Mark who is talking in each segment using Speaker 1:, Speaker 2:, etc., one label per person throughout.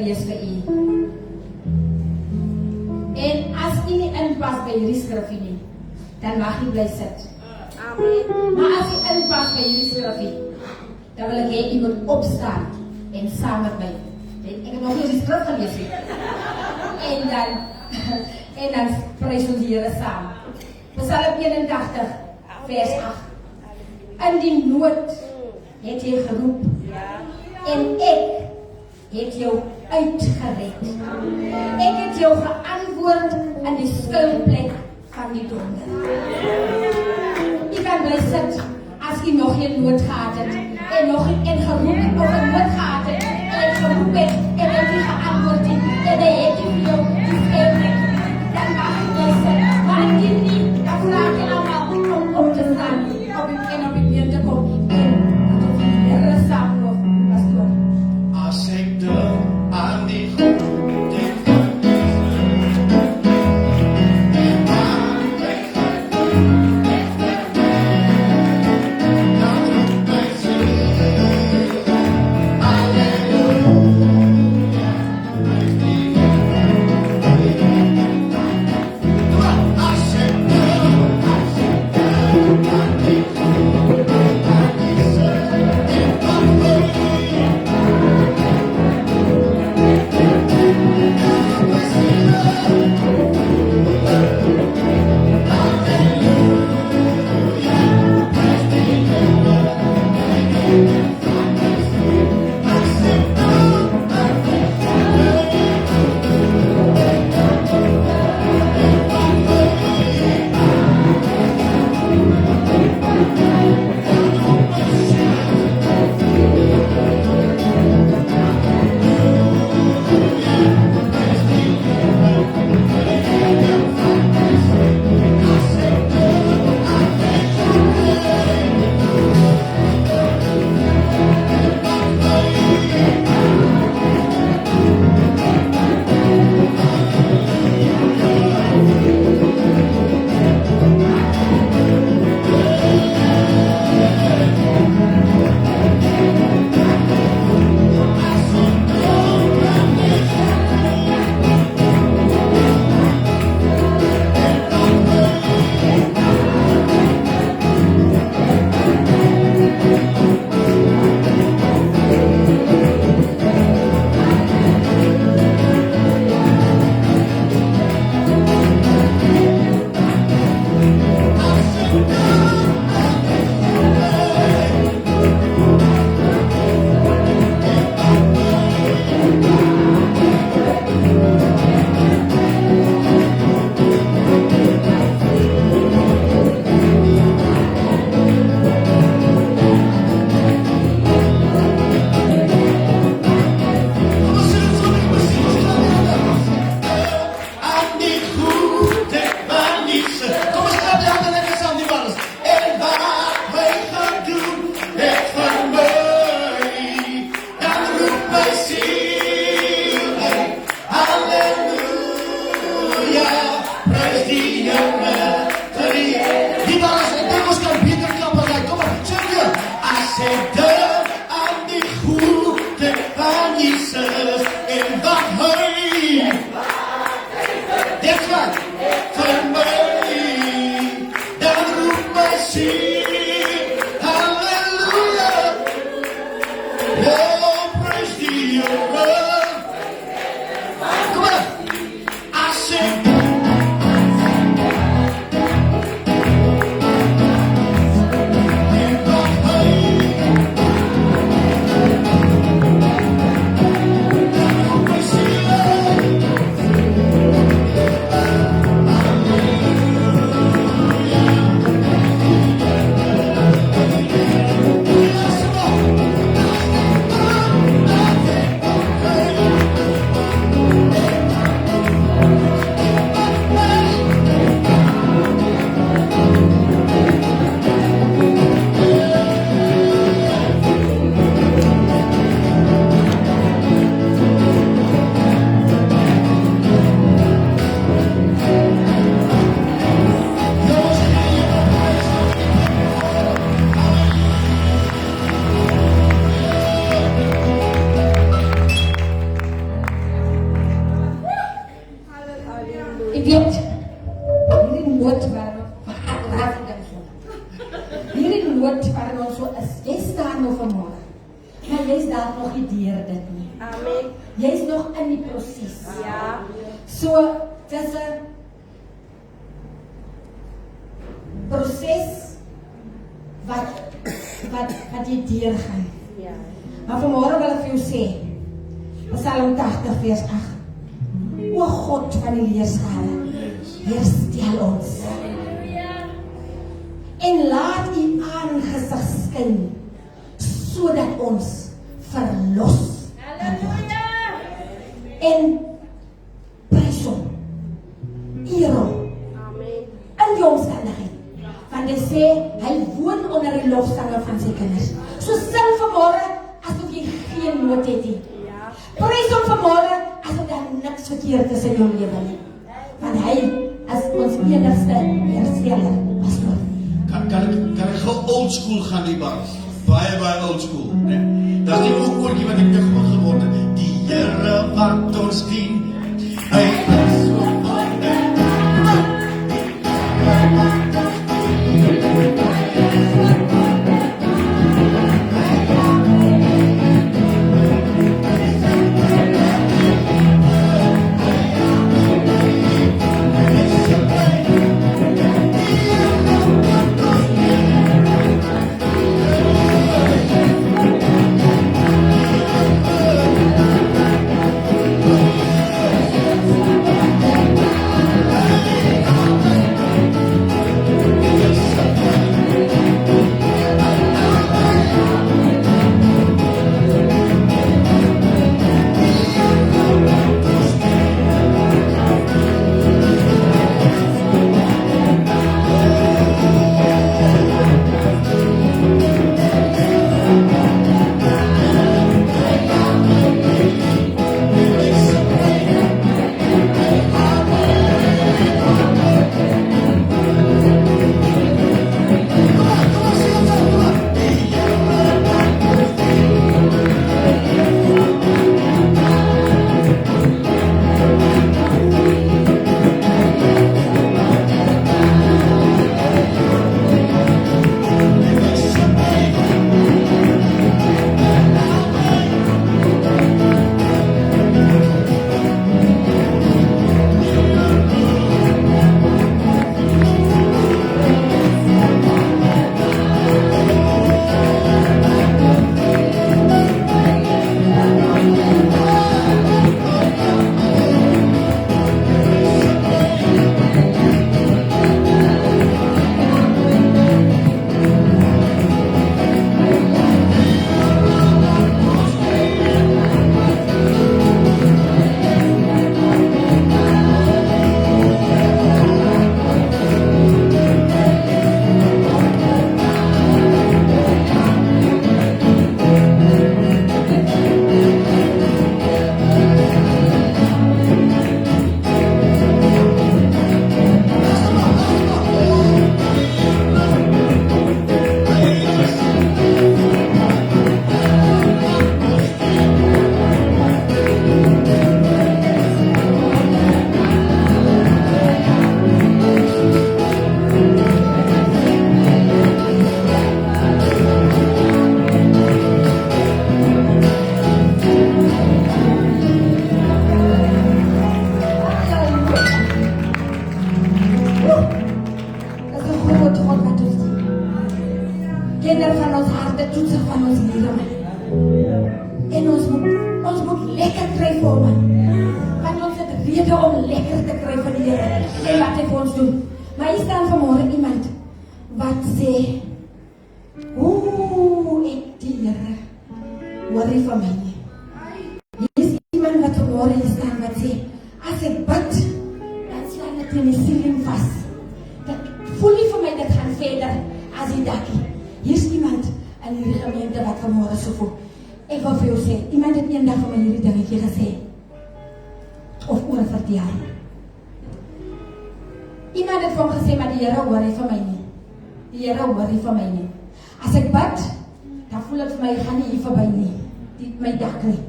Speaker 1: lees vir u. En as u nie inpas by hierdie skrifgie nie, dan mag u bly sit.
Speaker 2: Amen.
Speaker 1: Maar as u inpas by hierdie skrifgie, dan wil ek hê u moet opstaan en saam met my. Ek het nog nie die skrif gelees nie. En dan prys ons die Here saam. Psalm 81 vers 8. In die nood het jy geroep. En ek het jou uitgered. Ek het jou geantwoord in die skuilplek van die donder. Jy kan bly sit as jy nog geen nood gehad het en nog en geroep het of 'n nood gehad het en geroep het en het jy geantwoord het en hy het jy vir jou die skuilplek. Dan mag jy bly sit. Maar indien nie, dan vraag jy allemaal om op te staan en op die been te kom en dat of die Here saam nog was doen.
Speaker 3: As ek dink aan die goede van
Speaker 1: staan nou vanmorgen. Maar jy is daar nog nie deur dit nie.
Speaker 2: Amen.
Speaker 1: Jy is nog in die proses.
Speaker 2: Ja.
Speaker 1: So, dis 'n proses wat jy deurgaan.
Speaker 2: Ja.
Speaker 1: Maar vanmorgen wil ek vir jou sê, Psalm 80 vers 8. O God van die leerskare, herstel ons. En laat u aangesig skyn, sodat ons verlos kan word. En prys hom, eer hom,
Speaker 2: Amen.
Speaker 1: in die omstandigheid. Want hy sê, hy woon onder die lofsange van sy kinders. So sing vanmorgen, asof jy geen nood het nie.
Speaker 2: Ja.
Speaker 1: Prys hom vanmorgen, asof daar niks verkeerd is in jou lewe nie. Want hy is ons enigste hersteller, pastoor.
Speaker 3: Kan ek gou old school gaan die bas? Baie old school, né? Dat is die ou koortjie wat ek te groot geword het. Die Here wat ons dien, hy is op orde. Iemand het vir hom gesê, maar die Here hoor nie van my nie. Die Here hoor nie van my nie. As ek bid, dan voel ek vir my, gaan nie hier verby nie. My dak nie.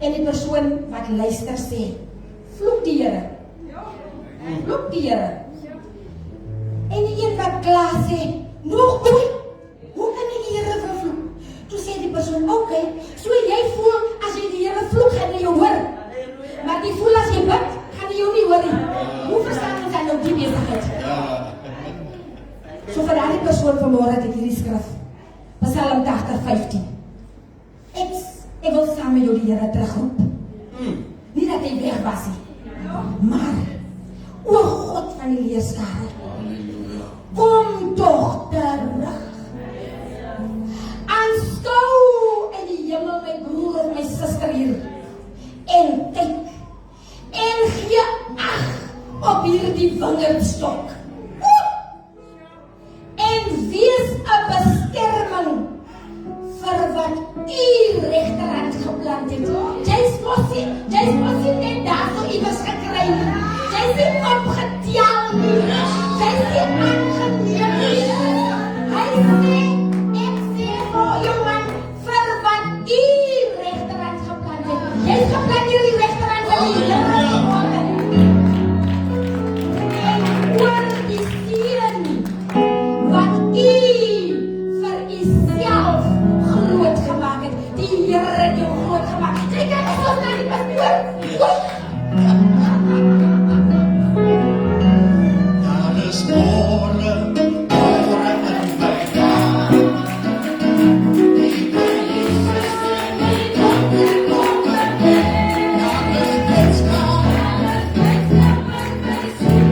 Speaker 3: En die persoon wat luister sê, vloek die Here. Vloek die Here. En die een wat klaar sê, nog ooit, hoe kan ek die Here vervloek? persoon, okay, so jy voel as jy die Here vloek gaan jy hoor. Maar die voel as jy bid, gaan jy jou nie hoor nie. Hoe verstaan ons dan nou die besigheid? So vir daardie persoon vanmôre het ek hierdie skrif. Psalm 80:15. Ek wil saam met jou die Here terugroep. Nie dat hy weg was nie. Maar, o God van die leerskare, kom toch terug. Aanskou in die hemel my broer en my suster hier. En kyk. En gee ag op hierdie wingerdstok. En wees 'n beskerming vir wat u regterhand geplant het. Jy's mos net daar so iewers gekry. Jy's nie opgetel nie. Jy's nie aangeneem nie. Hy sê, ek sê vir jou man, vir wat u regterhand geplant het. Jy's geplant hier die regterhand van die Here. En oor die seën wat u vir uself groot gemaak het. Die Here het jou groot gemaak. Jy kan nie so na die pastoor.
Speaker 2: Daar is môre in my dag. Die by Jesus in die donker kom verwek. Daar is blydskap vir my siel.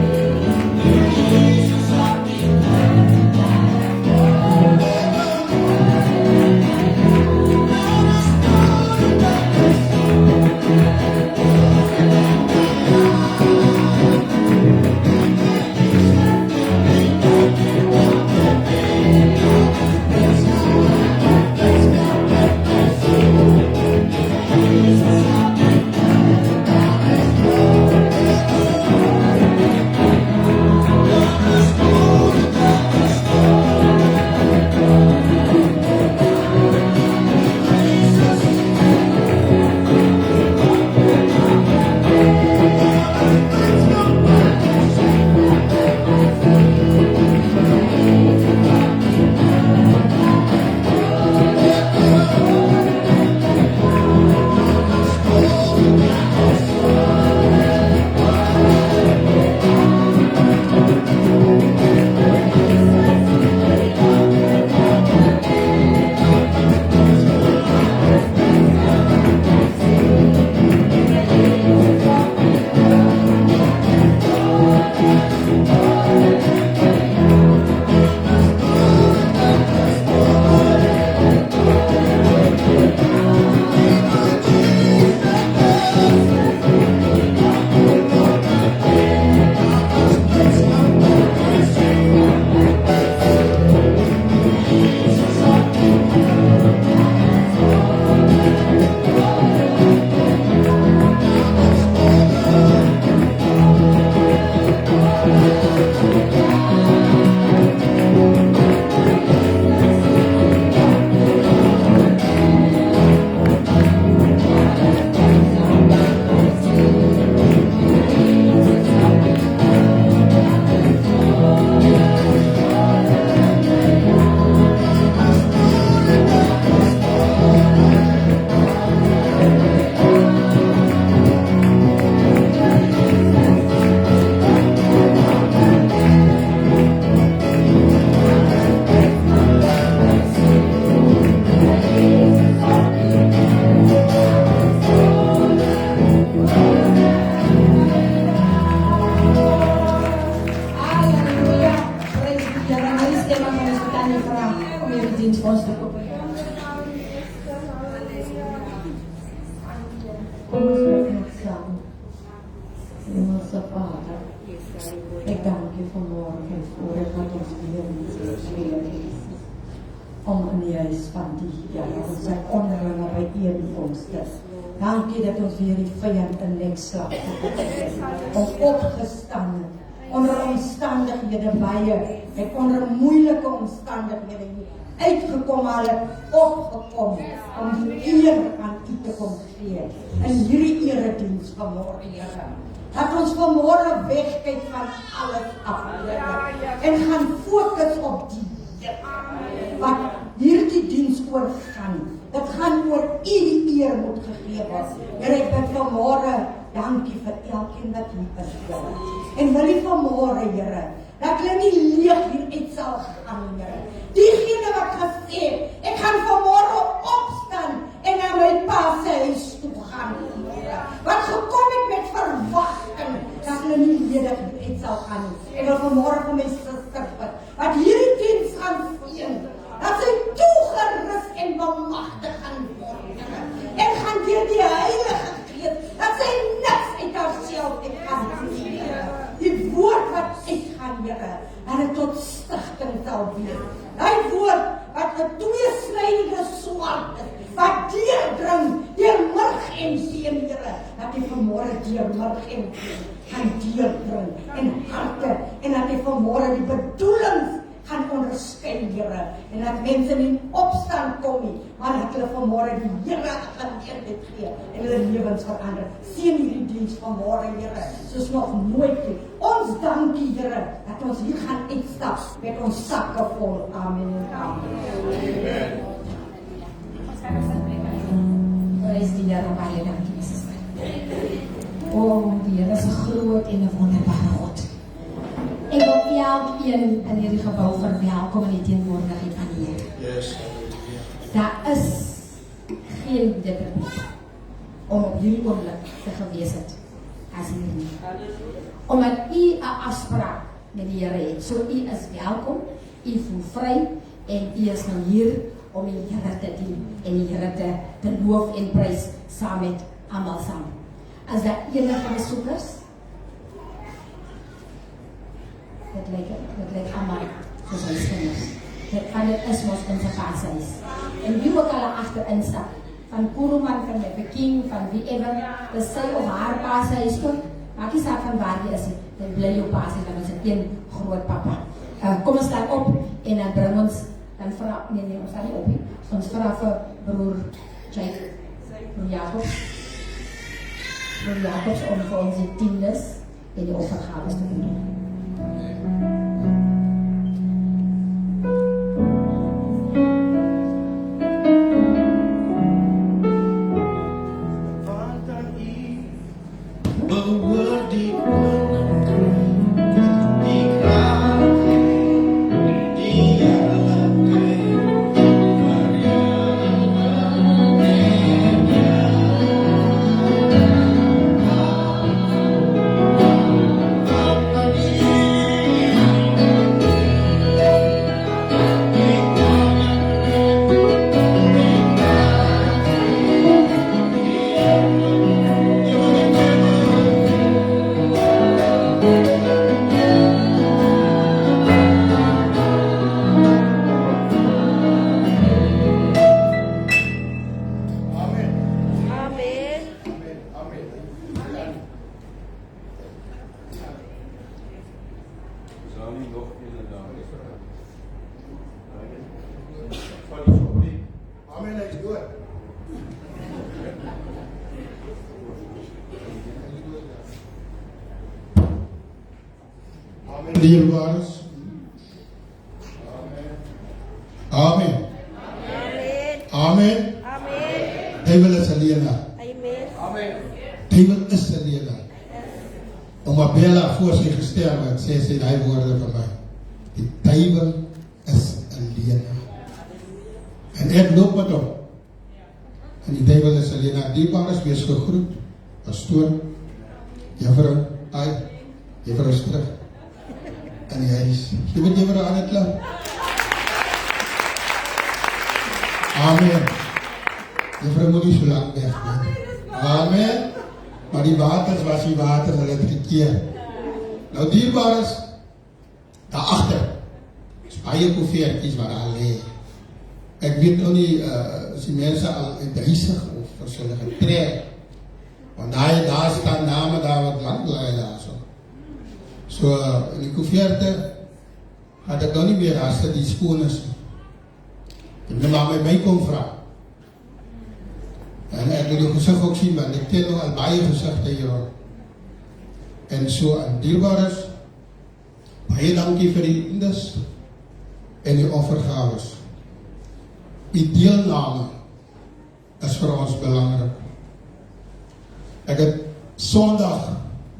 Speaker 2: Jesus op die
Speaker 4: Ek dank U vanmorgen voor het wat ons weer om in die huis van die Here ons sy onderlinge byeenkomste. Dankie dat ons weer die vyand in nekslag ons opgestaan onder omstandighede baie en onder moeilike omstandighede uitgekom hulle opgekom om die eer aan U te kom gee in hierdie erediens vanmorgen, Here. Dat ons vanmorgen wegkyk van alles af en gaan fokus op die wat hierdie diens voorgaan. Dit gaan oor U die eer moet gegee word. Here, ek bid vanmôre, dankie vir elkeen wat hier is, Here. En wil U vanmôre, Here, dat hulle nie leeg hier uit sal gaan, Here. Diegene wat gesê het, ek gaan vanmôre opstaan en na my pa se huis toe gaan, Here. Wat gekom het met verwagting, dat hulle nie ledig hier uit sal gaan nie. Ek wil vanmôre vir my suster bid, wat hierdie diens gaan sien, dat sy toegerus en bemagtig gaan word, Here. En gaan deur die Heilige Gees, dat sy niks uit haarself uit gaan doen, Here. Die woord wat uitgaan, Here, dat dit tot stigting sal wees. Die woord wat 'n tweesnydende swaard is, wat deurdring deur murg en seën, Here, dat die vanmôre deur murg en seën gaan deurdring en harte, en dat die vanmôre die bedoelings gaan onderskei, Here, en dat mense nie in opstand kom nie, maar dat hulle vanmôre die Here geleentheid gee en hulle lewens verander. Seën hierdie diens vanmôre, Here, soos nog nooit nie. Ons dankie, Here, dat ons hier gaan uitstap met ons sakke vol. Amen en amen.
Speaker 3: Prys die Here, baie dankie, my suster. O, die Here is 'n groot en 'n wonderbare God. Ek wil elkeen in hierdie gebou verwelkom in die teenwoordigheid van die Here.
Speaker 2: Yes.
Speaker 3: Daar is geen beter plek om op hierdie oomblik te gewees het as hier nie. Omdat U 'n afspraak met die Here het. So U is welkom, U voel vry en U is nou hier om die Here te dien en die Here te loof en prys saam met almal saam. As daar enige besoekers, dit lyk almal soos huiskinders. Dit is mos in sy paashuis. En wie ook al agterin stap, van Kuruman, van Peking, van wie ever, dis sy of haar paashuis toe, maak nie saak van waar jy is, dit bly jou paashuis, dan is dit een groot papa. Kom ons staan op en dan bring ons, dan vra, nee, ons staan nie op nie, ons vra vir broer Jake, broer Jacobs, om vir ons die tiendes en die offergaves te doen.
Speaker 2: Dierbares. Amen. Amen. Duivel is 'n leienaar. Duivel is 'n leienaar. Omdat Bella voor sy gesterf het, sê sy daai woorde vir my. Die duivel is 'n leienaar. En ek loop met hom. En die duivel is 'n leienaar. Dierbares, wees gegroet. Pastoor, juffrou, juffrou is terug. In die huis. Jy weet jy wat aan het klap? Amen. Juffrou moet nie so lang weg nie. Amen. Maar die waters was die waters, hulle het gekeer. Nou dierbares, daarachter is baie koeveertjies waar daar lê. Ek weet nou nie, as die mense al duisig of as hulle getrek. Want daar staan name daar wat lang laai daar so. So, in die koeverte had ek nou nie meer as dit die skoon is. En dan maar my kom vra. En ek wil die gesig ook sien, want ek ken nog al baie gesigte hier. En so, aan dierbares, baie dankie vir die diendes en die offergaves. Die deelname is vir ons belangrik. Ek het Sondag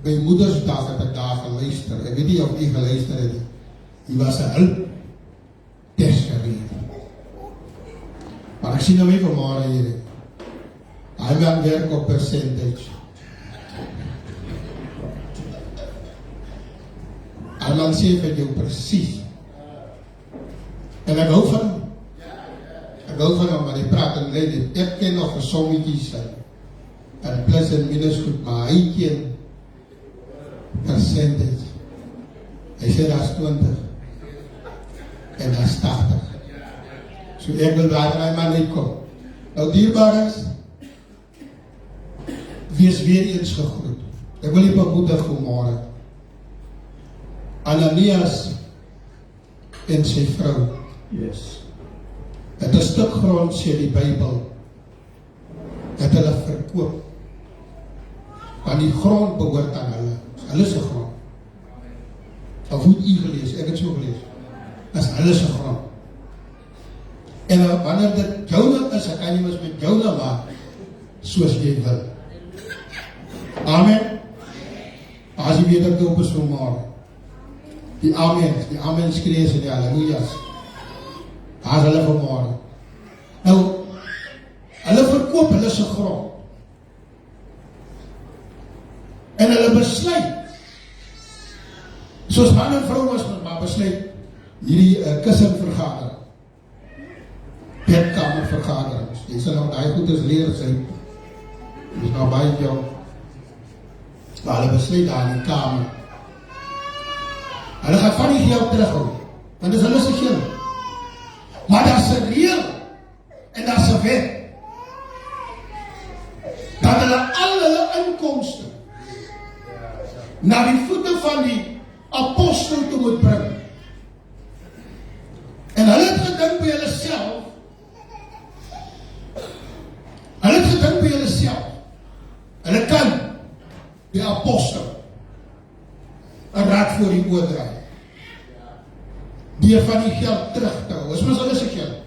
Speaker 2: by Moedersdag het ek daar geluister. Ek weet nie of jy geluister het nie. Die was 'n hulp desgerede. Maar ek sien nou weer vanmorgen hier. Hy man werk op percentage. Hy man sê vir jou presies. En ek hou van hom, maar hy praat in lijn. Ek ken nog een sommetjies en plus en minus goed, maar hy ken percentage. Hy sê dat is 20 en dat is 80. So ek wil daar my man uitkom. Nou dierbares, wees weer eens gegroet. Ek wil nie bemoedig vanmorgen. Ananias en sy vrou.
Speaker 5: Yes.
Speaker 2: Het 'n stuk grond, sê die Bybel, het hulle verkoop. Want die grond behoort aan hulle. Hulle se grond. Of hoe het u gelees? Ek het so gelees. Dat is hulle se grond. En wanneer dit joune is, kan jy mis met joune maak, soos jy wil. Amen. As jy weet ek op is vanmorgen. Die amen skreeuws en die hallelujas. Daar is hulle vanmorgen. Nou, hulle verkoop hulle se grond. En hulle besluit, soos man en vrou was, maar besluit, hierdie kussenvergadering, bedkamervergaderings, jy sal nou die goed is leer sy, dis nou baie jou, maar hulle besluit daar in die kamer, hulle gaat van die geld terughou, want dis hulle se geld, maar daar is 'n reël, en daar is 'n wet, dat hulle al hulle inkomste, na die voete van die apostel toe moet bring. En hulle het gedink by hulle self, hulle kan die apostel 'n rad voor die oor draai. Deur van die geld terug te hou. Is mos hulle se geld.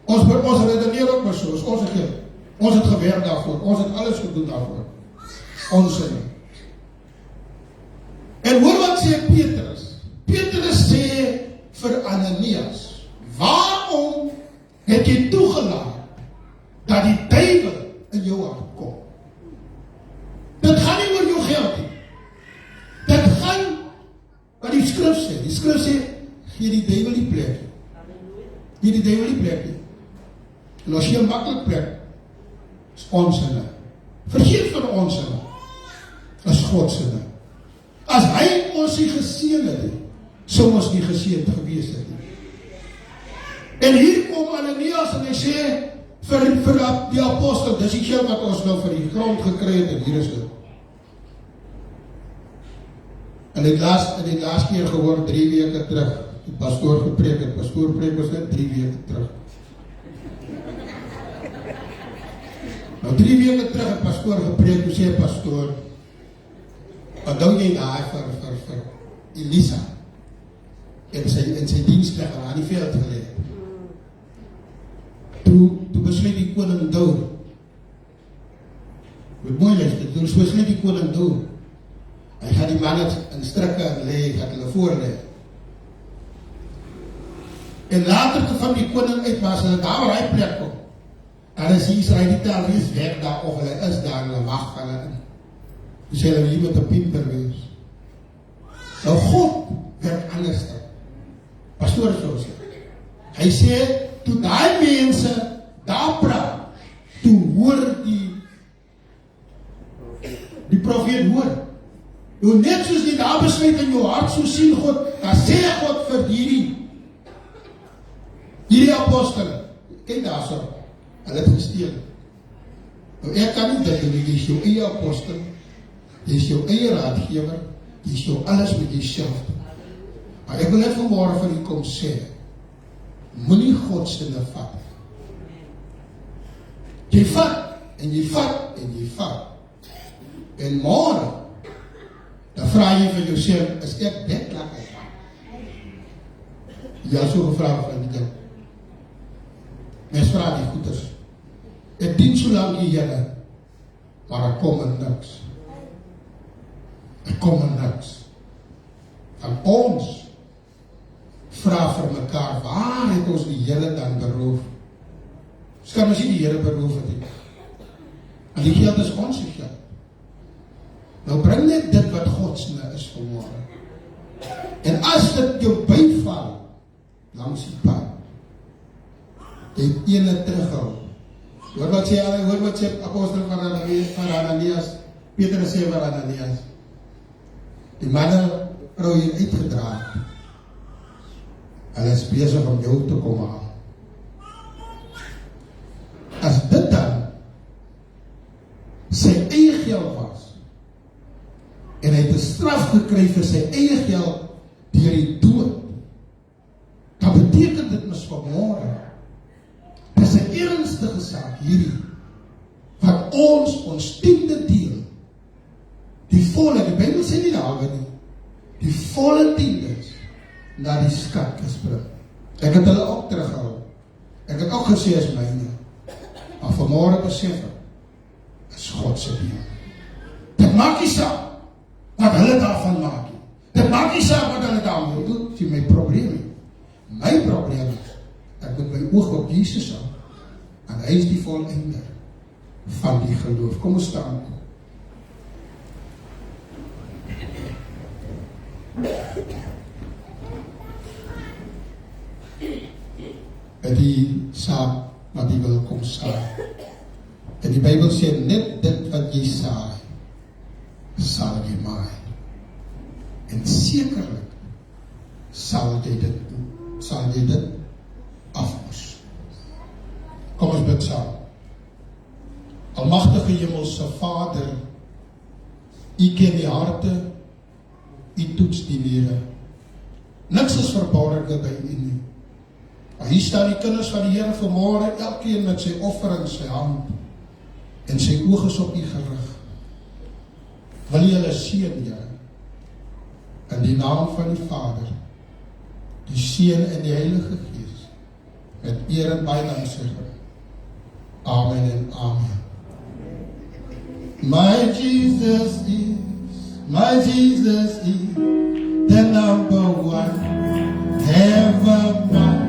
Speaker 2: Ons redeneer ook maar so, is ons geld. Ons het gewerk daarvoor, ons het alles gedoen daarvoor. Ons nie. En hoor wat sê Petrus? Petrus sê vir Ananias, waarom het jy toegelaat dat die duiwel in jou hart kom? Dit gaan nie oor jou geld nie. Dit gaan wat die skrif sê. Die skrif sê, gee die duiwel die plek. Gee die duiwel die plek. En as jy 'n makkelijk plek, is onsinne. Vergeet van onsinne. Is Godsinne. As hy ons nie geseën het nie, sou ons nie geseënd gewees het nie. En hier kom Ananias en hy sê vir die apostel, dis die geld wat ons nou vir die grond gekry het, en hier is dit. En die laas keer gehoor 3 weke terug, die pastoor gepreek het, pastoor preek was net 3 weke terug. Nou 3 weke terug het pastoor gepreek, hoe sê pastoor, onthou jy daar vir Elisa en sy dienstlegger aan die veld geleid. Toe besluit die koning Daud, met mooi luister, toe besluit die koning Daud, hy gaat die mannen in strikke leeg, gaat hulle voorleeg. En later toe van die koning uit, maar as hulle daar waar hy plek kom, dan is die Israelite al wees weg daar, of hulle is daar, hulle wacht hulle in. Dus hulle hier met 'n pinter wees. Nou God werk anders dan. Pastoor so sê. Hy sê, toe daai mense daar praat, toe hoor die profeet hoor. Nou net soos die daar besluit in jou hart, so sien God, dan sê God vir hierdie apostel, kyk daar so, hulle het gesteel. Nou ek kan nie dit doen, jy is jou eie apostel, jy is jou eie raadgewer, jy is jou alles met jyself doen. Maar ek wil net vanmorgen vir u kom sê, moenie Godsinne vat. Jy vat, en jy vat, en jy vat. En morgen, dan vraag jy vir jouself, is ek bedlak of wat? Jy al so gevraagd van die ding. vra die goeders. Ek dien so lank die Here, maar ek kom in niks. Ek kom in niks. Van ons vra vir mekaar, waar het ons die Here dan beroof? Ons kan ons nie die Here beroof het nie. En die geld is ons geld. Nou bring net dit wat Godsne is vanmorgen. En as dit jou byval, langs die pad, jy het ene terughou. Hoor wat sê apostel van Ananias, Petrus sê vir Ananias, die manne vrou hier uitgedraag. Hulle is bezig om jou te kom haal. As dit dan sy eie geld was, en hy het 'n straf gekry vir sy eie geld deur die dood, dan beteken dit mos vanmôre, dis 'n ernstige saak hierdie, wat ons tiende deel, die volle, die Bybel sê nie daar nie, die volle tiendes, na die skatkis bring. Ek het hulle ook teruggehou. Ek het ook gesê as myne. Maar vanmôre besef ek, is God se deel. Dit maak nie saak wat hulle daarvan maak nie. Dit maak nie saak wat hulle daarmee doen. Dit is my probleem nie. My probleem is, ek moet my oog op Jesus hou. En hy is die volëinder van die geloof. Kom ons staan. By die saak wat jy wil kom saai. En die Bybel sê, net dit wat jy saai, sal jy maai. En sekerlik sal jy dit afmos. Kom ons bid saam. Almagtige Hemelse Vader, U ken die harte, U toets die niere. Niks is verborge by U nie. Maar hier staan die kinders van die Here vanmôre, elkeen met sy offer in sy hand, en sy oog is op U gerig. Wil U hulle seën, Here, in die naam van die Vader, die Seun en die Heilige Gees, met eer en danksegging. Amen en amen. My Jesus is the number one, ever mine.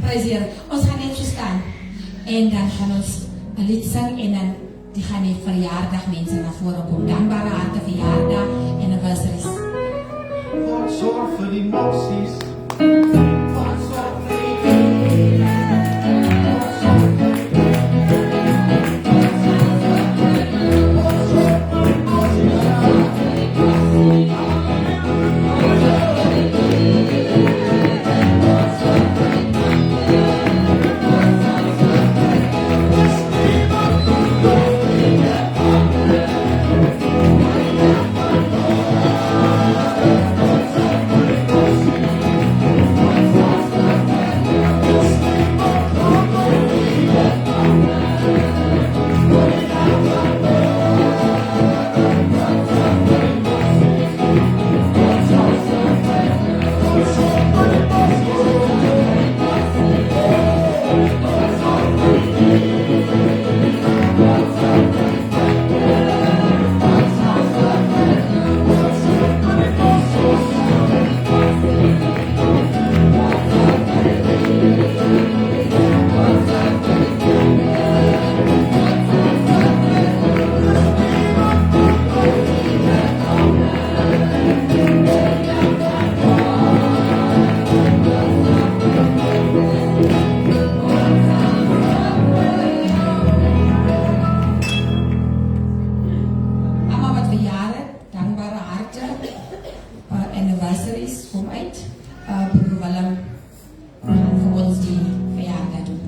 Speaker 3: Praise Here. Ons gaan net so staan en dan gaan ons 'n lied sing en dan die gaan die verjaardag mense na vore kom. Dankbare harte verjaardag en 'n anniversaries.
Speaker 5: God sorg vir die mossies.
Speaker 3: Allemaal wat verjaren, dankbare harte, anniversaries, kom uit. Broer Willem gaan vir ons die verjaardag doen.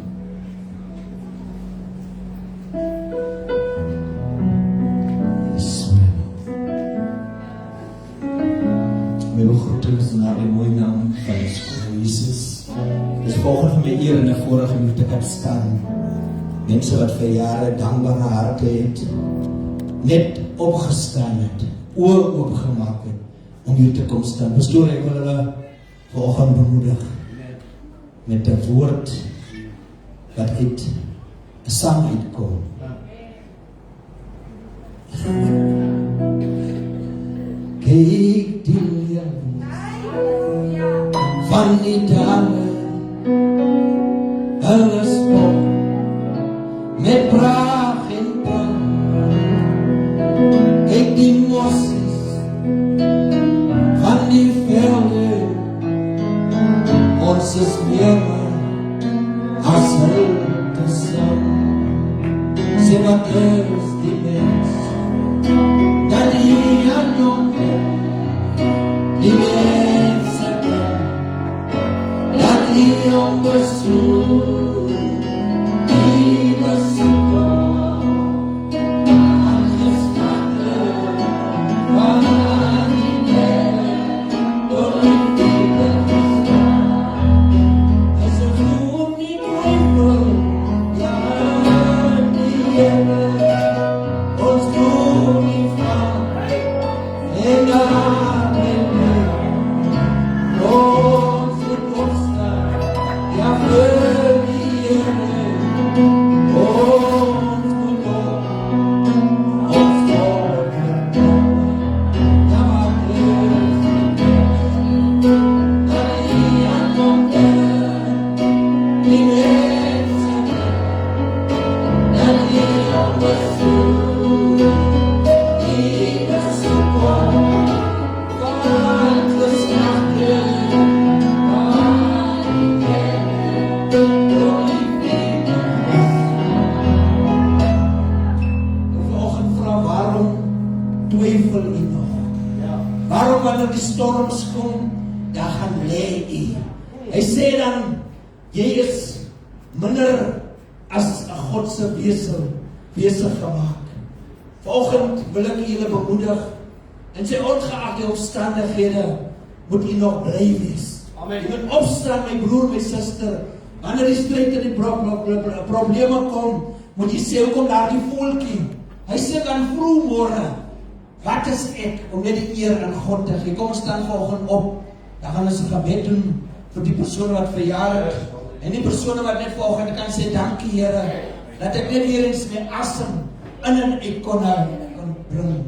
Speaker 5: Mijn begroetings naar de mooie naam van Jezus. Het is volgens mij eer in de vorige uur te kan staan. Mensen wat verjaren, dankbare harten heeft, net opgestaan het, oor opgemaakt het, om hier te komen staan. Pastoor, ik wil hulle volgende bemoedigen met het woord wat uit een sang uitkomt. Kijk die licht van die dagen, hulle spot met praag en pan. Kijk die mossies van die velde, ons is meer as hulle te saam. Sê wat is die mens, dat die aan jong die mense ken, dat die onbezoek, die bezoek aangestande van die wêreld door die bestaan. As 'n vloed nie twyfel, ja, die Here ons vloed nie van en daar ons moet opstaan, ja, vir die Here ons moet op ons God vertrouwen. Ja, maar dat die aankomt die mensen, dat die onbezoek, die bezoek komt van de slachten, van die kerk, door die vrienden. Vanoggend vra, waarom twyfel u nog? Waarom wanneer die storms kom, dan gaan lê u? Hy sê dan, jy is minder as 'n Godse wese gemaak. Vanoggend wil ek julle bemoedig, en sê ongeag die omstandighede, moet u nog bly wees. Amen. Jy moet opstaan, my broer, my suster. Wanneer die stryd en die probleme kom, moet jy sê, hoekom daar die voeltjie? Hy sê dan vroegmôre, wat is ek om net die eer aan God te gee? Kom staan vanoggend op, dan gaan ons 'n gebed doen vir die persone wat verjaar het, en die persone wat net vanoggend kan sê, dankie Here, dat ek net weer eens my asem in en uit kon bring.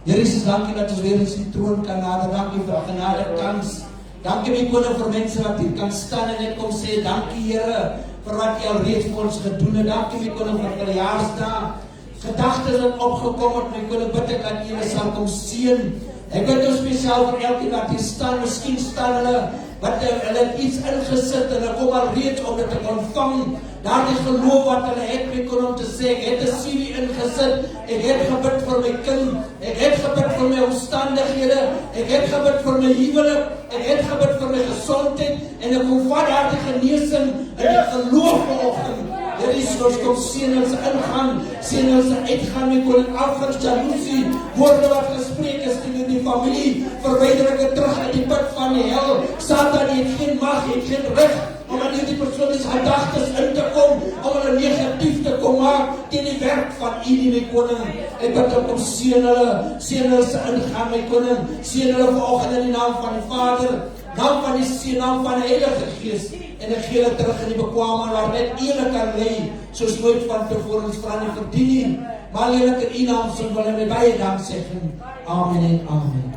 Speaker 5: Here Jesus, dankie dat ons weer eens die troon kan nader, dankie vir genade kans. Dankie my koning vir mense wat hier kan staan en net kom sê, dankie Here, vir wat jy al reeds vir ons gedoen het. Dankie my koning vir verjaarsdae. Gedagtes wat opgekom het, my koning, bid ek dat jy sal kom seën. Ek bid ook spesiaal vir elkeen wat hier staan, miskien staan hulle wat hulle het iets ingesit en hulle kom al reeds om dit te ontvang. Daardie geloof wat hulle het, ek kon om te sê, ek het 'n CV ingesit, ek het gebid vir my kind, ek het gebid vir my omstandighede, ek het gebid vir my huwelik, ek het gebid vir my gesondheid, en ek kom vat daardie genesing in die geloof vanoggend. Hier is ons kom sien hulle se ingaan, sien hulle se uitgaan, my koning afgangs, jaloesie, woorde wat gespreek is in die familie, verwyder ek het terug uit die put van die hel. Satan het geen mag, het geen reg om aan hierdie persoon se gedagtes in te kom, om hulle negatief te kom maak teen die werk van U, my koning. Ek bid dat kom sien hulle se ingaan, my koning, sien hulle vanoggend in die naam van die Vader, naam van die Seun, naam van die Heilige Gees, en ek gee hulle terug in die bekwame waar net eerlik kan lê, soos nooit van tevore ons vra nie verdien nie, maar eerlik in U naam sing wil en my baie dank sê. Amen en amen.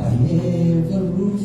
Speaker 5: I never roof.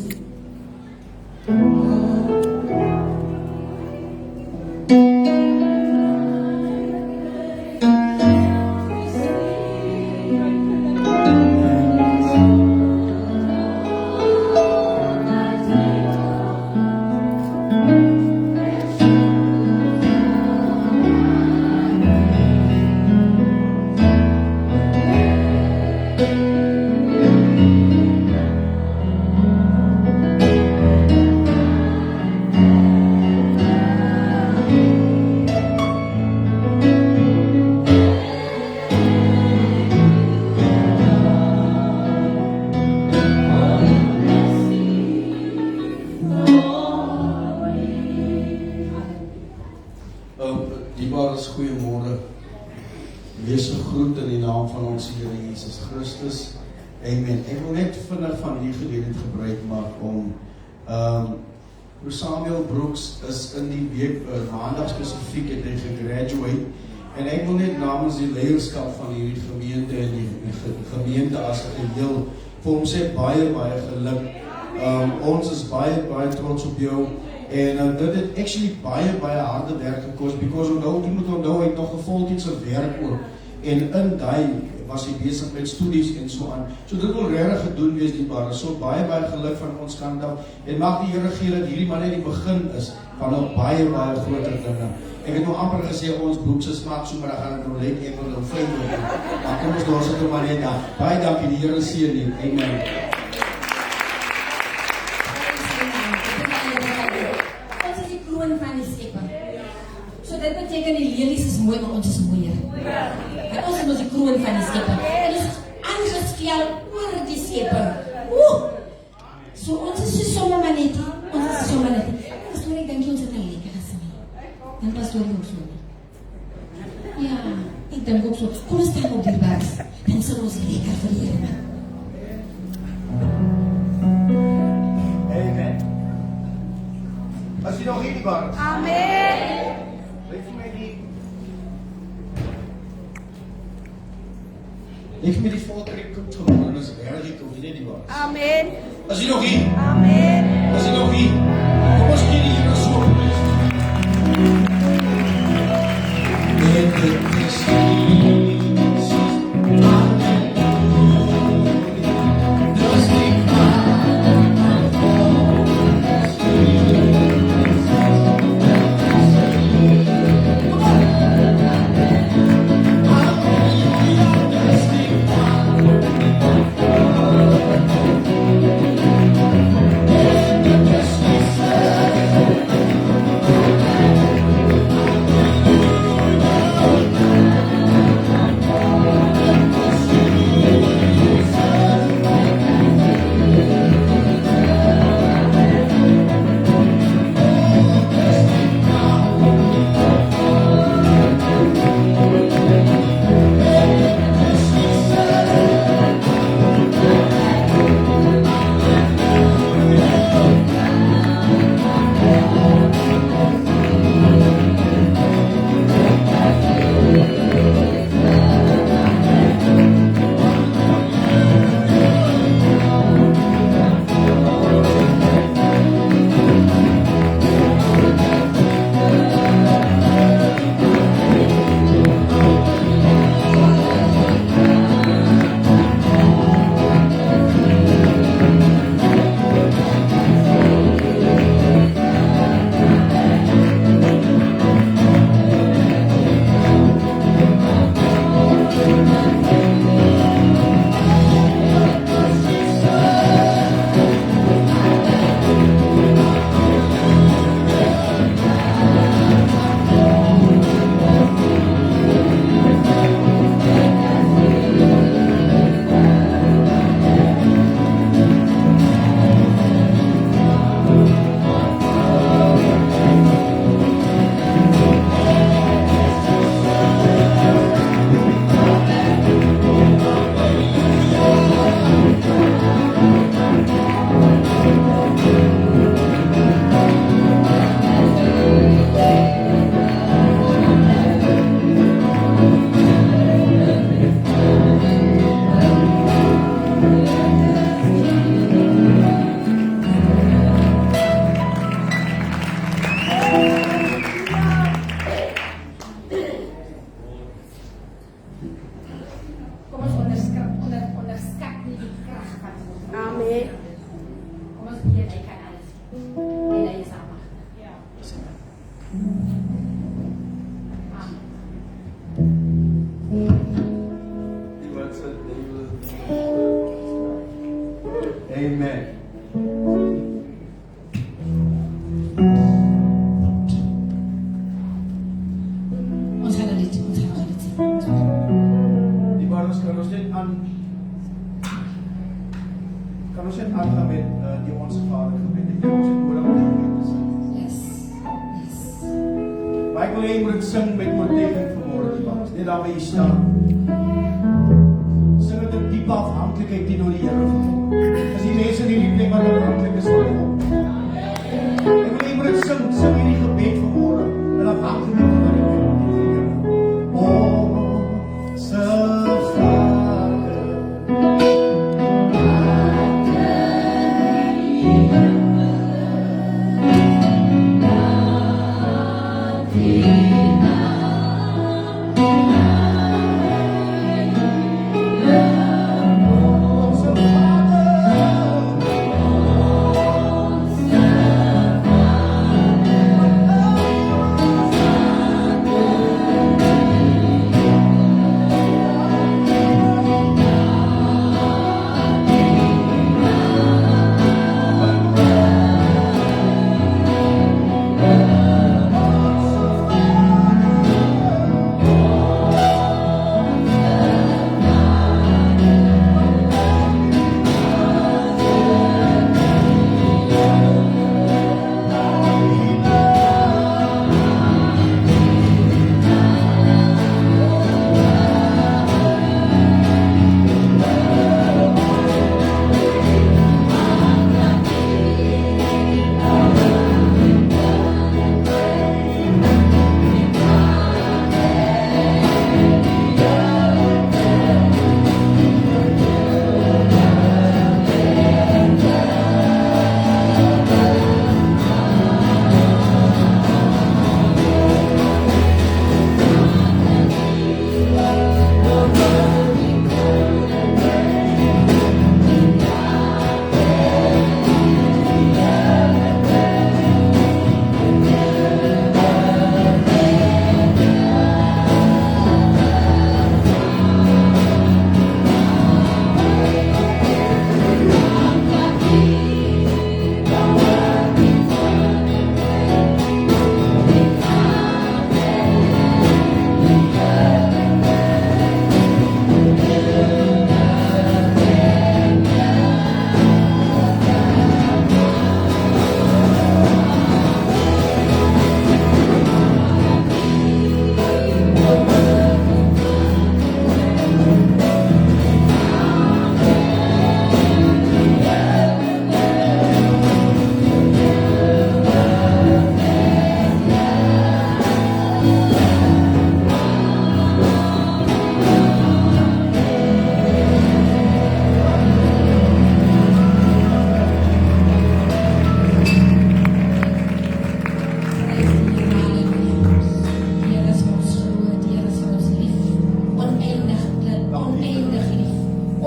Speaker 6: Goeiemôre. Wees gegroet in die naam van ons Here Jesus Christus. Amen. Ek wil net vinnig van die geleentheid gebruik maak om Samuel Brooks is in die week maandag spesifiek het hy gegraduate en ek wil net namens die leierskap van hierdie gemeente en die gemeente as 'n geheel vir hom sê baie geluk. Ons is baie trots op jou. En dit het actually baie harde werk gekos, because jy moet onthou, hy het nog 'n voltydse werk ook, en in daai was hy besig met studies en so aan, so dit wil regtig gedoen wees die bare, so baie geluk van ons kant af, en mag die Here gee dat hierdie man net die begin is, van nog baie groter dinge. Ek het nog amper gesê, ons broekse smaak so, maar dan gaan het nog leek, ek wil nou vlug doen, maar kom ons door, sit nou maar net daar, baie dankie, die Here seën nie, amen.
Speaker 3: So dit beteken die lelies is mooi, maar ons is mooier. En ons is die kroon van die skepping. En ons is aangestel oor die skepping. So ons is so sommer maar net. Pastoor, ek dink ons het 'n lekker gesien. Dan pastoor ook so. Ja, ek dink ook so. Kom ons staan op die bars. Dan sal ons lekker verleer.
Speaker 6: Amen. As jy nog hierdie bars.
Speaker 7: Amen.
Speaker 6: Ek het met die volkering kom toe, en ons werk kom hier die baas.
Speaker 7: Amen.
Speaker 6: As jy nog hier?
Speaker 7: Amen.
Speaker 6: As jy nog hier? Kom ons gee die Here so prys. En dit is Amen.
Speaker 3: Ons gaan dit sien.
Speaker 6: Die broeders, kan ons net aangaan met die Onse Vader gebed. Ek dink ons het nodig om dit te sing.
Speaker 3: Yes.
Speaker 6: Maar ek wil hê jy moet dit sing met oortuiging vanmôre, die broeders. Net daar waar jy staan. Sing met 'n diepe afhanklikheid teenoor die Here. As die mense in hierdie plek wat afhanklik is van God. Ek wil hê jy moet dit sing hierdie gebed vanmôre in afhanklikheid teenoor die Here. Onse Vader.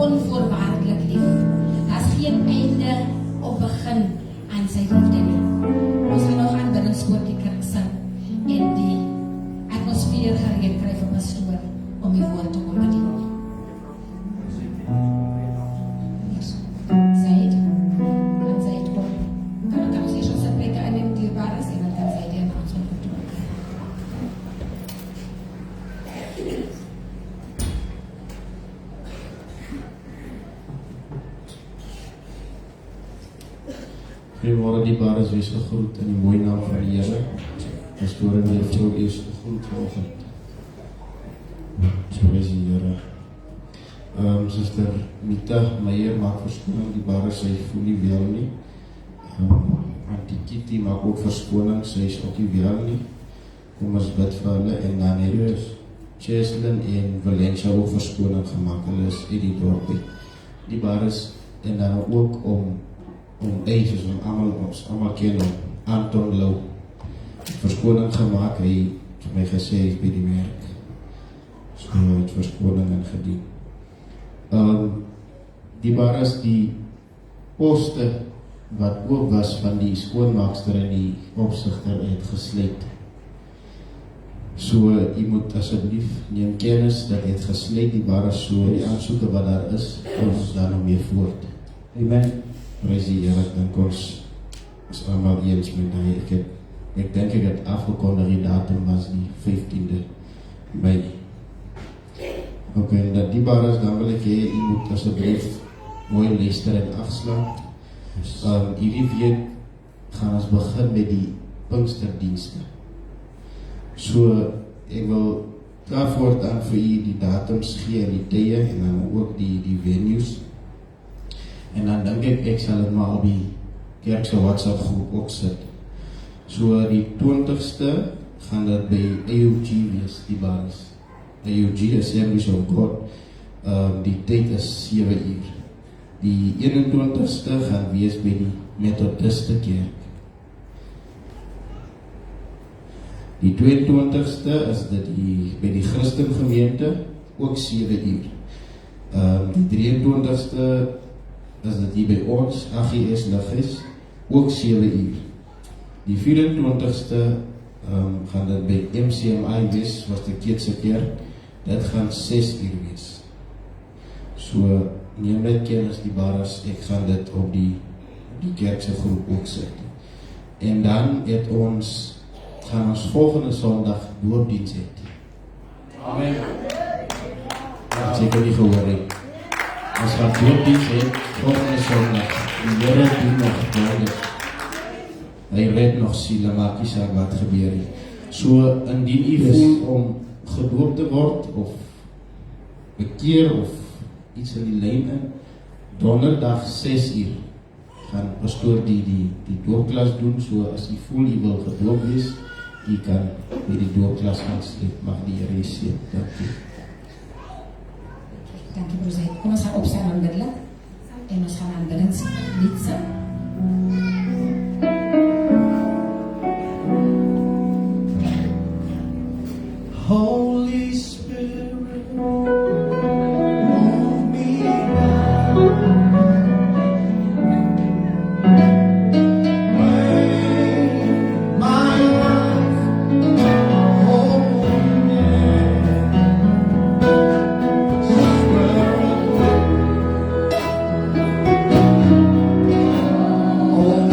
Speaker 3: Onvoorwaardelijk lief. Daar is geen einde of begin aan sy liefde nie. Ons gaan nog aanbiddingswoord die kerk sing en die atmosfeer gereed kry vir pastoor om die woord te kom bedien. Zaid, aan Zaid kom. Kan ons hier ons preke aan die dierbare sê, dan kan Zaid die announcement doen.
Speaker 8: Goeiemôre die bares, wees gegroet in die mooie naam van die Here. Pastoor en die vrou is gegroet vanoggend. So is die Here. Suster Mita Meyer maak verskoning, die bares, sy voel nie wel nie. Auntie Kitty maak ook verskoning, sy is ook nie wel nie. Kom ons bid vir hulle en dan het Cheslin en Valencia ook verskoning gemaak, hulle is uit die dorp. Die bares en dan ook om soos ons allemaal ken, Anton Lou, verskoning gemaakt, hy het my gesê, hy by die werk, so hy het verskoning ingedien. Die bares die poste, wat ook was van die skoonmaakster en die opsigter het gesluit. So, jy moet asseblief neem kennis dat het gesluit die bares so, die aansoeke wat daar is, ons daar nog mee voort.
Speaker 5: Amen.
Speaker 8: Prys die Here, ek dink ons is almal eens met hy. Ek dink ek het afgekondig die datum was die 15de Mei. Ok, en dat die baras dan wil ek hê, jy moet asseblief mooi luister en afslaan. Hierdie week gaan ons begin met die Pinksterdienste. So, ek wil daarvoor dan vir u die datums gee en die tye en dan ook die venues. En dan dink ek sal het maar op die kerkse WhatsApp groep ook sit. So die 20ste gaan dit by AUG wees, die baas. AUG, Assemblies of God, die tyd is 7 uur. Die 21ste gaan wees by die Methodiste kerk. Die 22ste is dit by die Christen gemeente, ook 7 uur. Die 23ste is dit hier by ons, AGS Liggies, ook 7 uur. Die 24ste gaan dit by MCMI wees, was die Keetse kerk, dit gaan 6 uur wees. So, neem net kennis die baras, ek gaan dit op die kerkse groep ook sit. En dan gaan ons volgende Sondag doopdiens het.
Speaker 6: Amen.
Speaker 8: As ek nie gehoor het. Ons gaan doopdiens het, volgende Sondag. Die Here doen nog wonders. Hy red nog siele, maak nie saak wat gebeur nie. So, indien u voel om gedoop te word, of bekeer, of iets in die lyn in, donderdag 6 uur, gaan pastoor die doopklas doen, so as u voel u wil gedoop wees, u kan by die doopklas aansluit, mag die Here seën. Dankie.
Speaker 3: Dankie broer Zaid. Kom ons gaan opstaan onmiddellik en ons gaan aanbiddingslied sing.
Speaker 5: Holy Spirit, move me now. Make my life holy. Spirit, oh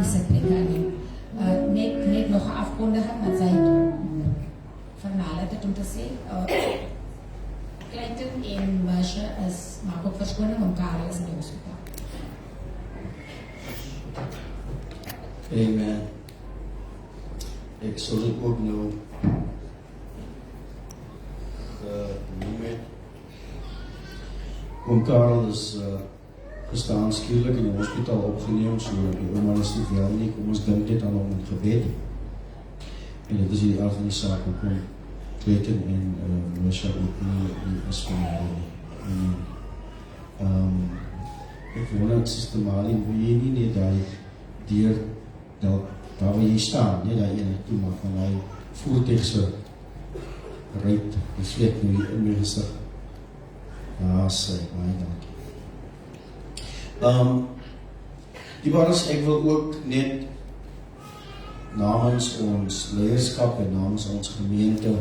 Speaker 3: sy preke aanneem. Net nog 'n afkondiging dat sy vernaal het om te sê. Clayton en Masha maak ook verskoning om Karel is in die hospitaal.
Speaker 6: Amen. Ek sal dit ook nou genoem het. Oom Karel is gestaan skielik in die hospitaal opgeneem, so die ouma is nie wel nie, kom ons dink dit aan hom in gebed. En dit is die aard van die saak, hoekom Clayton en Masha ook nie is van die ek wonder, Sister Marlene, wil jy nie net die daar waar jy staan, nie daar ene toe maak, van hy voertuig se ruit, die vlek nou hier in my gesig. Ja, sy, baie dankie. Die baris, ek wil ook net namens ons leierskap en namens ons gemeente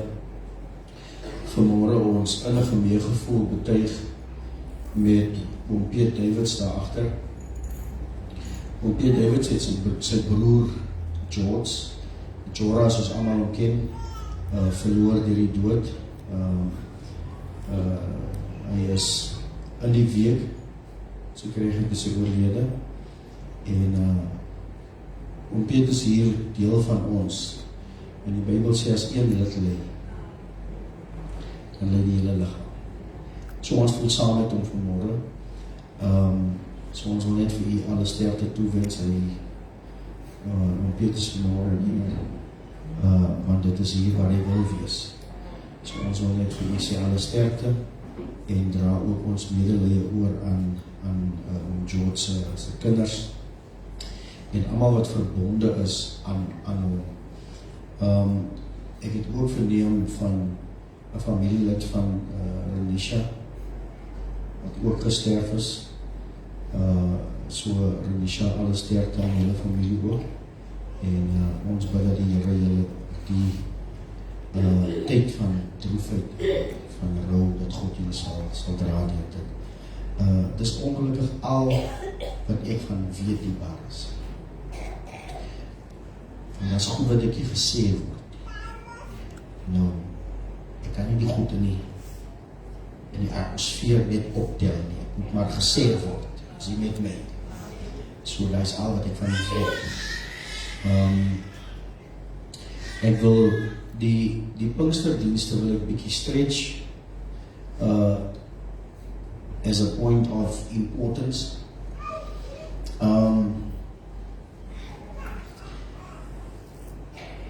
Speaker 6: vanmôre ons innige meegevoel betuig met oom Piet Davids daarachter. Oom Piet Davids het sy broer Jorah, soos almal hom ken, verloor deur die dood. Hy is in die week, so kry hy sy oorlede. En oom Piet is hier deel van ons. En die Bybel sê as een lid lê, dan lê die hele liggaam. So ons voel saam met hom vanmôre. So ons wil net vir u alle sterkte toewens. Oom Piet is vanmôre hier, want dit is hier waar hy wil wees. So ons wil net vir u sê alle sterkte en dra ook ons medelee oor aan oom George se kinders en almal wat verbonde is aan hom. Ek het ook verneem van 'n familielid van Renisha wat ook gesterf is. So Renisha, alle sterkte aan hele familie ook. En ons bid dat die Here julle die tyd van droefheid, van rou, dat God julle sal dra deur dit. Dis ongelukkig al wat ek van weet die baris. En dat is goed wat ek hier gesê word. Nou, ek kan nie die goed in die atmosfeer net optel nie. Ek moet maar gesê word. Is jy met my? So, dat is al wat ek van die weet. Ek wil die Pinksterdienste wil ek bietjie stretch as a point of importance.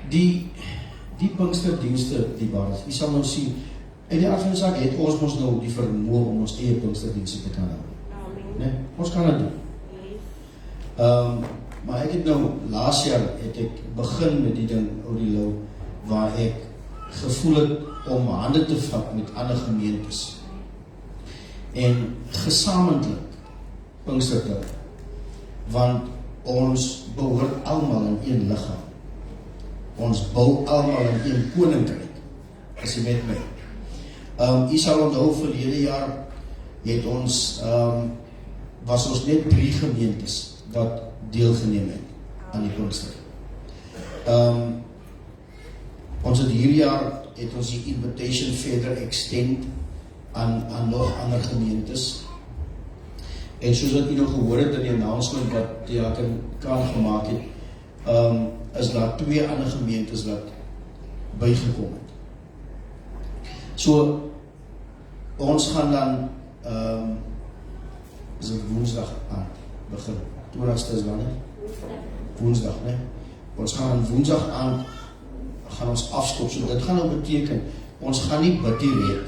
Speaker 6: Die Pinksterdienste, die baris, jy sal nou sien, in die aard van die saak het ons mos nou die vermoë om ons eie Pinksterdienste te kan hou. Nee, ons kan dit doen. Maar ek het nou, laas jaar het ek begin met die ding, Oudilo, waar ek gevoel het om hande te vat met ander gemeentes. En gesamentlik Pinkster te hou. Want ons behoort almal in een liggaam. Ons bou almal in een koninkryk. As jy met my. Jy sal onthou verlede jaar het ons, was ons net 3 gemeentes wat deelgeneem het aan die Pinkster. Ons het hierdie jaar het ons die invitation verder extend aan nog ander gemeentes. En soos wat jy nog gehoor het in die announcement wat die kan gemaak het, is daar 2 ander gemeentes wat bygekom het. So, ons gaan dan, is het woensdag aan begin. 20ste is wanneer? Woensdag, nee? Ons gaan woensdag aan, gaan ons afskop, so dit gaan nou beteken, ons gaan nie bid die reed,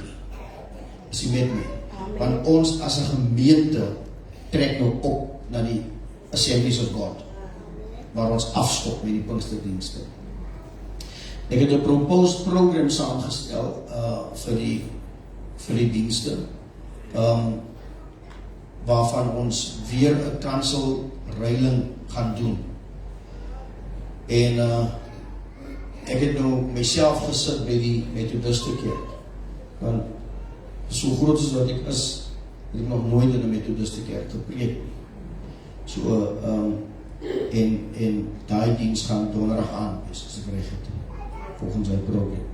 Speaker 6: is jy met my? Want ons as 'n gemeente trek nou op na die Assemblies of God, waar ons afskop met die Pinksterdienste. Ek het 'n proposed program saamgestel vir die dienste, waarvan ons weer 'n kanselreiling gaan doen. En ek het nou myself gesit by die Methodiste kerk, want so groot as wat ek is, het ek nog nooit in 'n Methodiste kerk gepreek. So,
Speaker 5: En daai diens gaan donderdag aan wees, as ek reg het. Volgens sy program.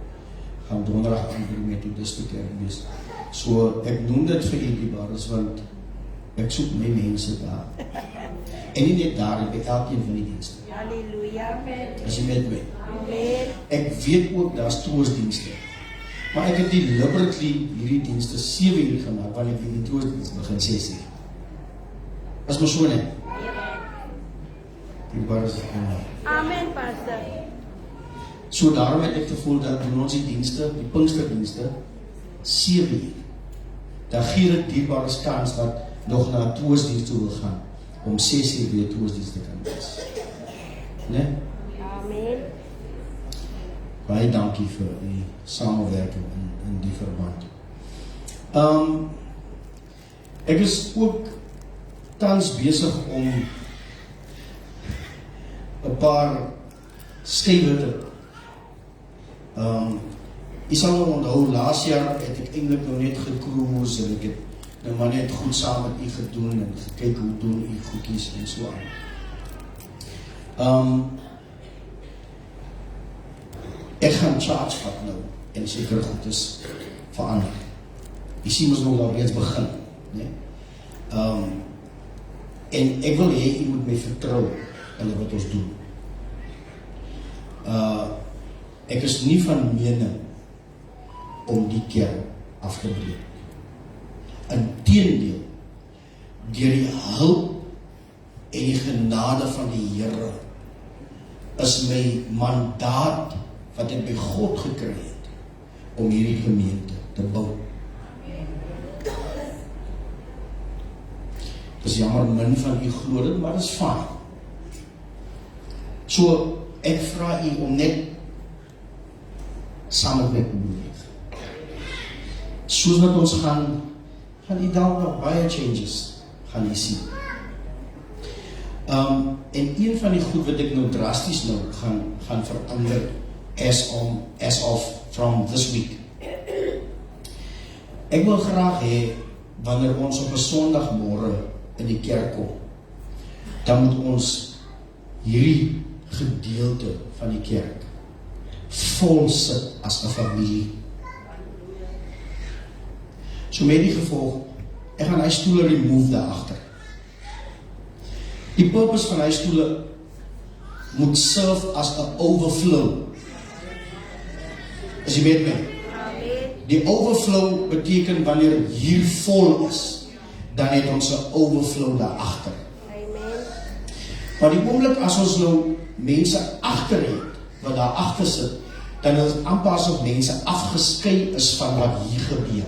Speaker 5: Gaan donderdag aan by die Methodiste Kerk wees. So, ek noem dit vir Eendiebares, want ek soek my mense daar. En nie net daar, by elkeen van die dienste.
Speaker 7: Halleluja.
Speaker 5: As jy met my.
Speaker 7: Amen.
Speaker 5: Ek weet ook, daar is troostdienste. Maar ek het deliberately hierdie dienste 7 uur gemaak, want ek weet die troostdienste begin 6 uur. As my so net. Eendiebares is gemaak.
Speaker 7: Amen, pastor.
Speaker 5: So daarom het ek gevoel dat doen ons die dienste, die Pinksterdienste, 7 uur. Dan gee dit dierbares kans dat nog na troostdienst toe wil gaan, om 6 uur weer troostdienst te kan wees. Nee?
Speaker 7: Amen.
Speaker 5: Baie dankie vir die samenwerking in die verband. Ek is ook tans besig om 'n paar skrywe te jy sal nou onthou, laas jaar het ek eintlik nou net gekroos en ek het nou maar net goed saam met u gedoen en gekyk hoe doen u goedkies en so aan. Ek gaan charge vat nou en seker goed is verander. Jy sien ons nog al reeds begin, nee? En ek wil hê jy moet my vertrou in wat ons doen. Ek is nie van mening om die kerk af te breek. Inteendeel, deur die hulp en die genade van die Here is my mandaat wat ek by God gekry het om hierdie gemeente te bou. Dis jammer min van u glo dit, maar dis fyn. So ek vra u om net saam met my te beweeg. Soos wat ons gaan die dalk nog baie changes gaan jy sien. En een van die goed wat ek nou drasties nou gaan verander as of from this week. Ek wil graag hê wanneer ons op 'n Sondagmôre in die kerk kom, dan moet ons hierdie gedeelte van die kerk vol sit as 'n familie. So met die gevolg, ek gaan hy stoele remove daar agter. Die purpose van hy stoele moet serve as 'n overflow. As jy weet my. Die overflow beteken wanneer hier vol is, dan het ons 'n overflow daar agter. Maar die oomblik as ons nou mense agter het, wat daar agter sit, dan is het amper asof mense afgeskei is van wat hier gebeur.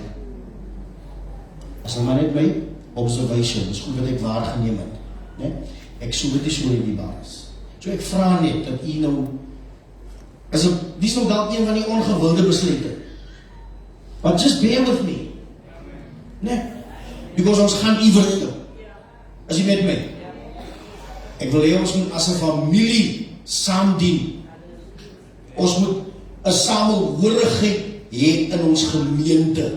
Speaker 5: As nou maar net my observation, dis goed wat ek waargeneem het. Nee? Ek soek dit so in die baas. So ek vra net dat u nou, wie is nou dalk een van die ongewilde besluite? But just bear with me. Nee? Because ons gaan iewers toe. As jy met my. Ek wil hê ons moet as 'n familie saam dien. Ons moet 'n samehorigheid hê in ons gemeente.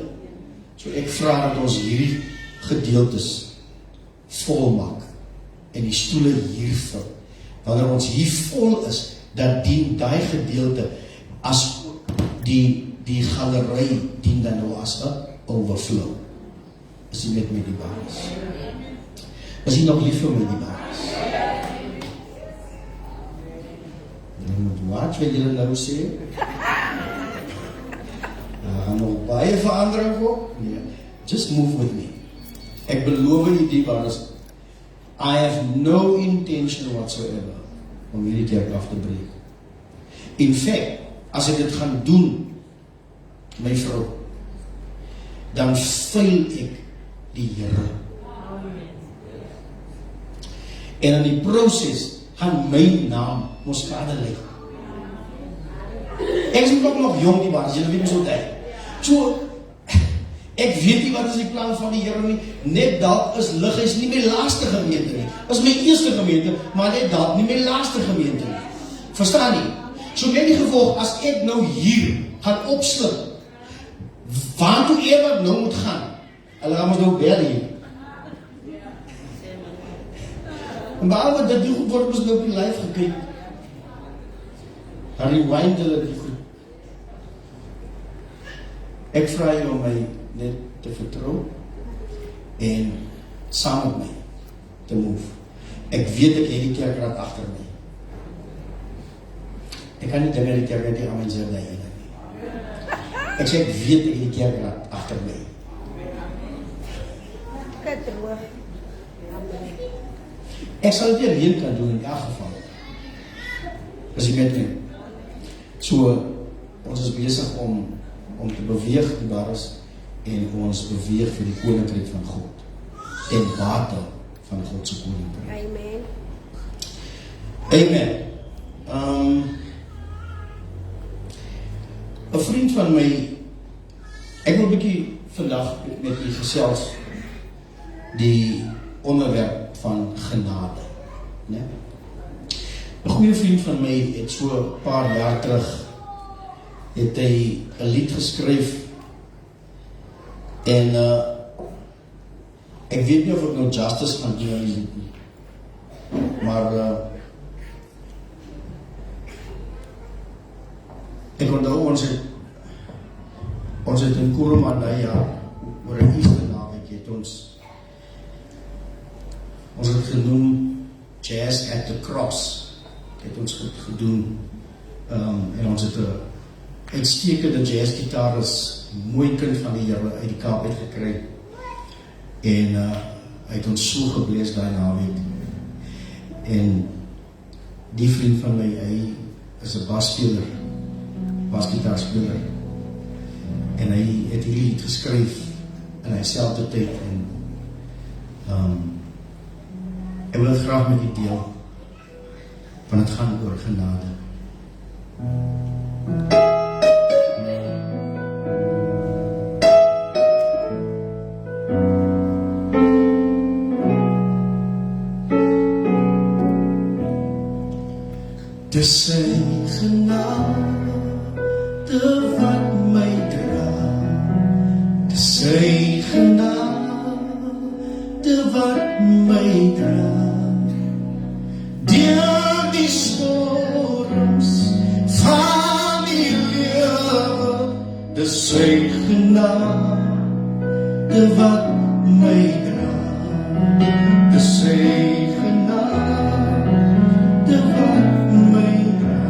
Speaker 5: So ek vra dat ons hierdie gedeeltes volmaak en die stoele hier vul. Wanneer ons hier vol is, dan dien daai gedeelte as die galery dien dan nou as 'n overflow. Is jy met my die baas? Is jy nog lief vir my die baas? Jy moet watch wat jy nou sê. Gaan nog baie verandering kom? Nee, just move with me. Ek beloof jy die baas, I have no intention whatsoever om hierdie kerk af te breek. In fact, as ek dit gaan doen, my vrou, dan veil ek die Here. En in die proses gaan my naam mos skade ly. Ek is ook nog jong die baas, jy weet my so tyd. So, ek weet nie wat is die plan van die Here nie, net dalk is Lighuis nie my laaste gemeente nie, is my eerste gemeente, maar net dalk nie my laaste gemeente nie. Verstaan nie? So met die gevolg, as ek nou hier gaan opslip, waartoe ewer nou moet gaan, hulle gaan ons nou bel hier. En behalwe dat die goed word ons nou op die live gekyk. Dan rewind hulle die goed. Ek vra jou om my net te vertrou en saam met my te move. Ek weet ek het die kerkraad agter my. Ek kan nie dinge die kerkraad die amen sê nie. Ek sê ek weet ek het die kerkraad agter my. Ek sal dit alleen kan doen in elk geval. As jy met my. So, ons is besig om te beweeg die bares en ons beweeg vir die koninkryk van God. En water van God se koninkryk.
Speaker 7: Amen.
Speaker 5: Amen. 'n vriend van my, ek wil 'n bietjie vandag met u gesels die onderwerp van genade, né? 'n goeie vriend van my het so 'n paar jaar terug het hy 'n lied geskryf en ek weet nie of ek nou justice kan doen aan die lied nie, maar ek onthou ons het in Kurumandaya oor 'n Easter naweek het ons het genoem Jazz at the Cross het ons gedoen en ons het 'n uitstekende jazzgitaris, mooi kind van die Here uit die Kaap uit gekry en hy het ons so geblees daai naweek en die vriend van my, hy is 'n basgitaarspeler en hy het hierdie lied geskryf in hy selfde tyd en ek wil dit graag met u deel want het gaan oor genade. Dis sy genade wat my dra, dis sy genade wat my dra, deur die storms van die lewe, dis sy genade wat my dra, dis sy genade wat my dra,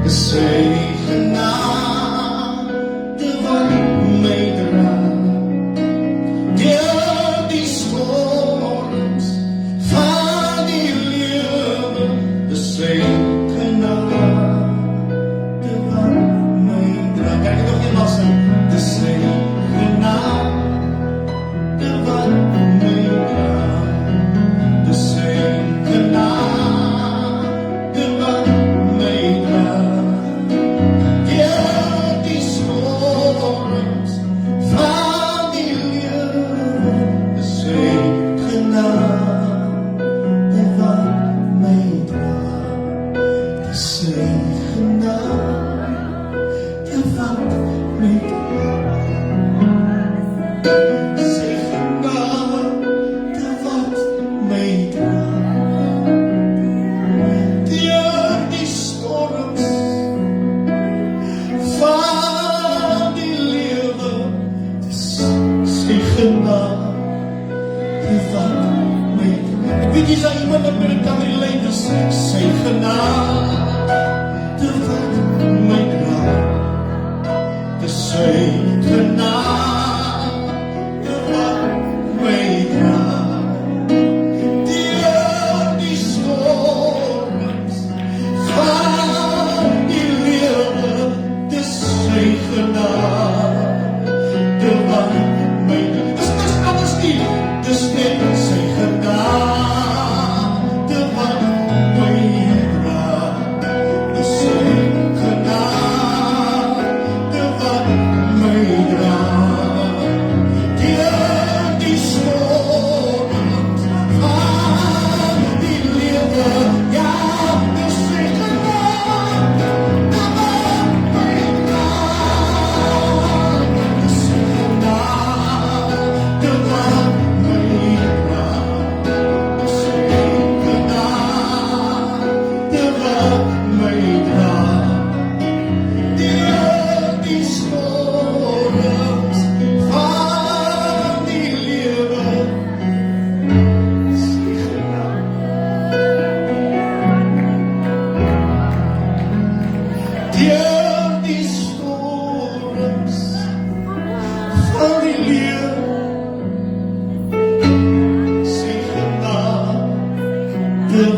Speaker 5: dis sy genade wat my dra, deur die storms van die lewe, dis sy genade wat my dra. Kan ek nog eenmaal sing? Dis sy genade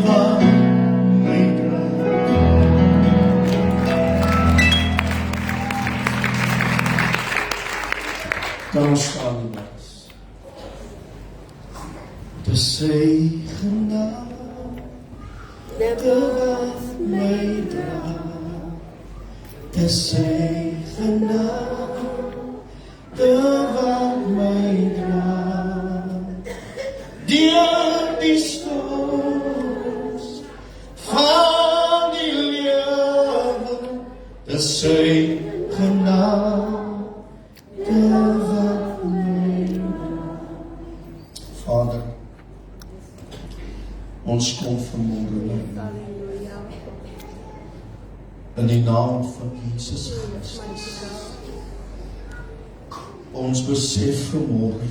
Speaker 9: wat my dra.
Speaker 6: Kan ons staan die mens. Dis sy genade wat my dra. Dis sy genade wat my dra. Deur die storms van die lewe, dis sy genade wat my dra. Vader, ons kom vanmôre in die naam van Jesus Christus. Ons besef vanmôre